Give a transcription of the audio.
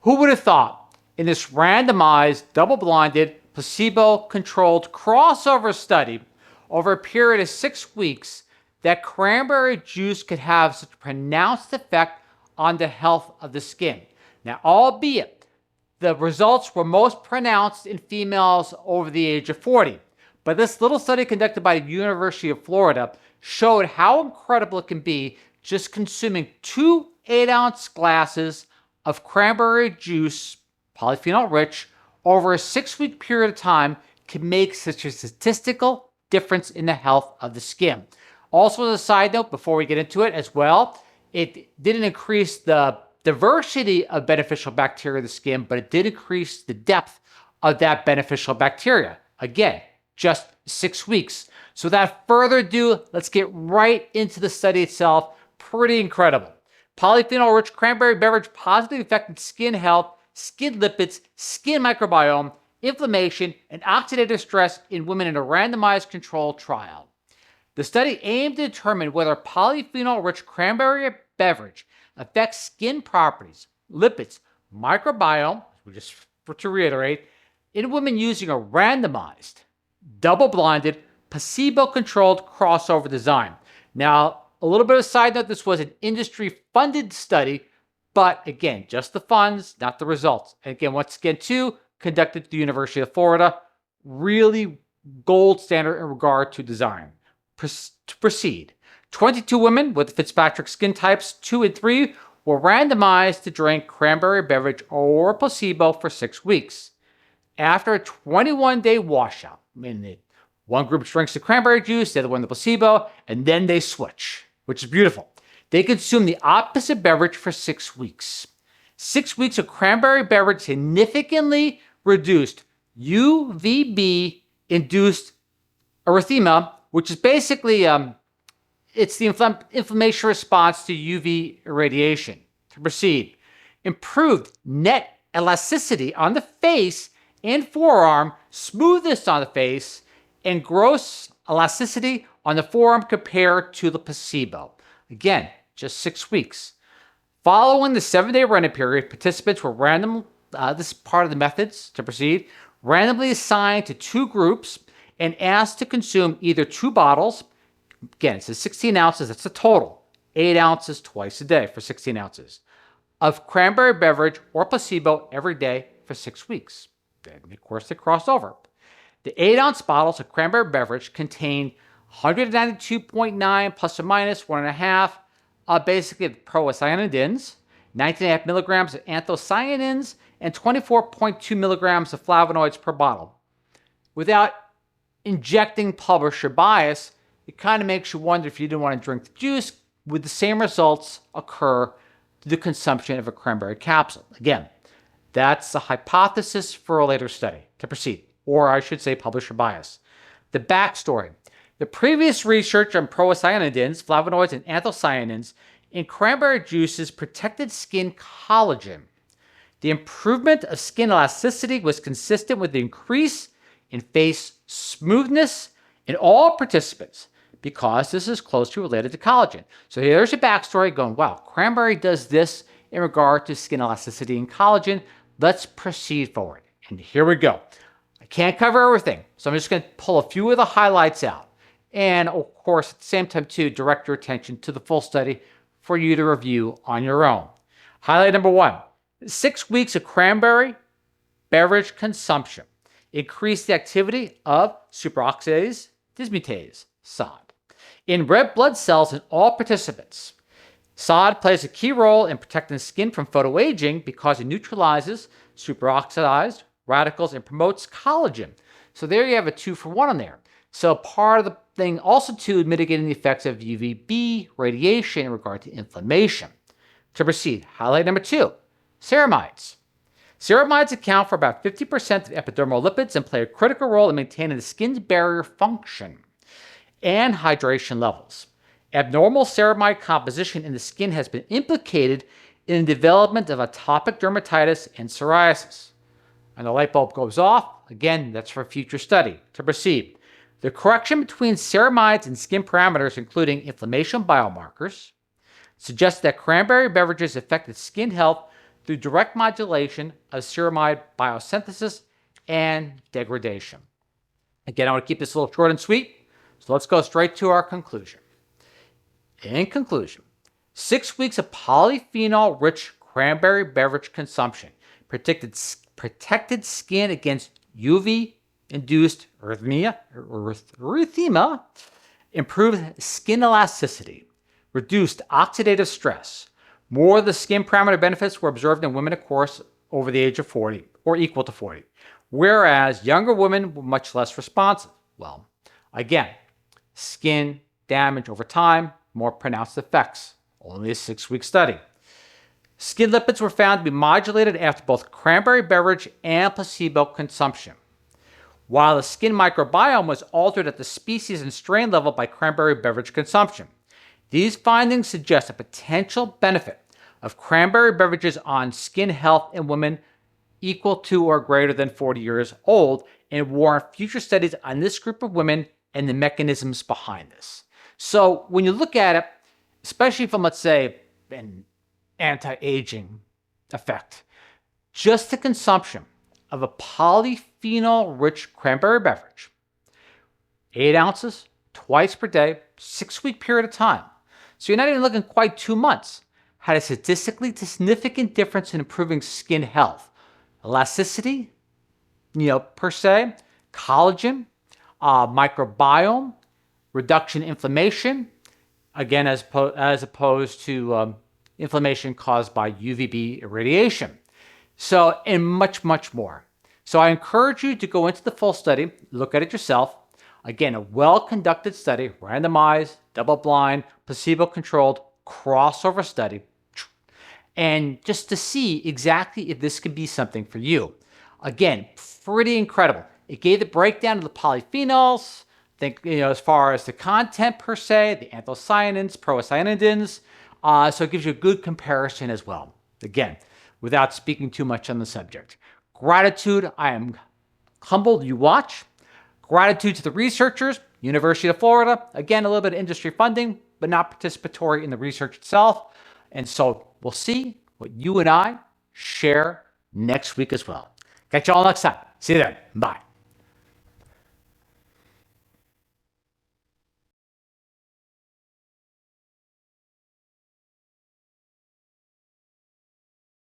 Who would have thought in this randomized, double-blinded, placebo-controlled crossover study over a period of 6 weeks that cranberry juice could have such a pronounced effect on the health of the skin? Now, albeit the results were most pronounced in females over the age of 40, but this little study conducted by the University of Florida showed how incredible it can be just consuming 2 8-ounce glasses of cranberry juice, polyphenol-rich, over a 6-week period of time can make such a statistical difference in the health of the skin. Also, as a side note, before we get into it as well, it didn't increase the diversity of beneficial bacteria in the skin, but it did increase the depth of that beneficial bacteria. Again, just 6 weeks. So without further ado, let's get right into the study itself. Pretty incredible. Polyphenol-rich cranberry beverage positively affected skin health, skin lipids, skin microbiome, inflammation, and oxidative stress in women in a randomized controlled trial. The study aimed to determine whether polyphenol-rich cranberry beverage affects skin properties, lipids, microbiome, just to reiterate, in women using a randomized, double-blinded, placebo-controlled crossover design. Now, a little bit of a side note, this was an industry-funded study, but again, just the funds, not the results. And again, once again, too, conducted at the University of Florida, really gold standard in regard to design. To proceed, 22 women with Fitzpatrick skin types 2 and 3 were randomized to drink cranberry beverage or placebo for 6 weeks. After a 21-day washout, meaning one group drinks the cranberry juice, the other one the placebo, and then they switch, which is beautiful. They consume the opposite beverage for 6 weeks. 6 weeks of cranberry beverage significantly reduced UVB-induced erythema, which is basically it's the inflammation response to UV irradiation. To proceed, improved net elasticity on the face and forearm, smoothness on the face, and gross elasticity on the forearm compared to the placebo. Again, just 6 weeks. Following the 7-day run-in period, participants were this is part of the methods to proceed, randomly assigned to 2 groups and asked to consume either 2 bottles, again, it says 16 ounces, that's the total, 8 ounces twice a day for 16 ounces, of cranberry beverage or placebo every day for 6 weeks. Then, of course, they crossed over. The 8-ounce bottles of cranberry beverage contained 192.9 plus or minus 1.5, basically proisocyanidins, 19.5 milligrams of anthocyanins, and 24.2 milligrams of flavonoids per bottle. Without injecting publisher bias, it kind of makes you wonder if you didn't want to drink the juice, would the same results occur through the consumption of a cranberry capsule? Again, that's the hypothesis for a later study. To proceed, or I should say publisher bias. The backstory. The previous research on proisocyanidins, flavonoids, and anthocyanins in cranberry juices protected skin collagen. The improvement of skin elasticity was consistent with the increase in face smoothness in all participants because this is closely related to collagen. So here's your backstory going, wow, cranberry does this in regard to skin elasticity and collagen. Let's proceed forward. And here we go. I can't cover everything, so I'm just going to pull a few of the highlights out. And of course, at the same time, too, direct your attention to the full study for you to review on your own. Highlight number 1, 6 weeks of cranberry beverage consumption increased the activity of superoxidase dismutase, SOD, in red blood cells in all participants. SOD plays a key role in protecting the skin from photoaging because it neutralizes superoxidized radicals and promotes collagen. So there you have a 2-for-1 on there. So part of the thing also to mitigating the effects of UVB radiation in regard to inflammation. To proceed, highlight number 2, ceramides. Ceramides account for about 50% of epidermal lipids and play a critical role in maintaining the skin's barrier function and hydration levels. Abnormal ceramide composition in the skin has been implicated in the development of atopic dermatitis and psoriasis. And the light bulb goes off. Again, that's for future study. To proceed, the correction between ceramides and skin parameters, including inflammation biomarkers, suggests that cranberry beverages affected skin health through direct modulation of ceramide biosynthesis and degradation. Again, I want to keep this a little short and sweet, so let's go straight to our conclusion. In conclusion, 6 weeks of polyphenol-rich cranberry beverage consumption protected skin against UV-induced erythema, improved skin elasticity, reduced oxidative stress. More of the skin parameter benefits were observed in women, of course, over the age of 40 or equal to 40, whereas younger women were much less responsive. Well, again, skin damage over time, more pronounced effects. Only a 6-week study. Skin lipids were found to be modulated after both cranberry beverage and placebo consumption. While the skin microbiome was altered at the species and strain level by cranberry beverage consumption. These findings suggest a potential benefit of cranberry beverages on skin health in women equal to or greater than 40 years old and warrant future studies on this group of women and the mechanisms behind this. So when you look at it, especially from, let's say, an anti-aging effect, just the consumption of a polyphenol-rich cranberry beverage, 8 ounces, twice per day, 6-week period of time. So you're not even looking quite 2 months, had a statistically significant difference in improving skin health, elasticity, per se, collagen, microbiome, reduction in inflammation, again, as opposed to inflammation caused by UVB irradiation. So, and much, much more. So I encourage you to go into the full study, look at it yourself. Again, a well-conducted study, randomized, double-blind, placebo-controlled, crossover study, and just to see exactly if this could be something for you. Again, pretty incredible. It gave the breakdown of the polyphenols, as far as the content per se, the anthocyanins, procyanidins, so it gives you a good comparison as well. Again, without speaking too much on the subject. Gratitude, I am humbled you watch. Gratitude to the researchers, University of Florida. Again, a little bit of industry funding, but not participatory in the research itself. And so we'll see what you and I share next week as well. Catch you all next time. See you then. Bye.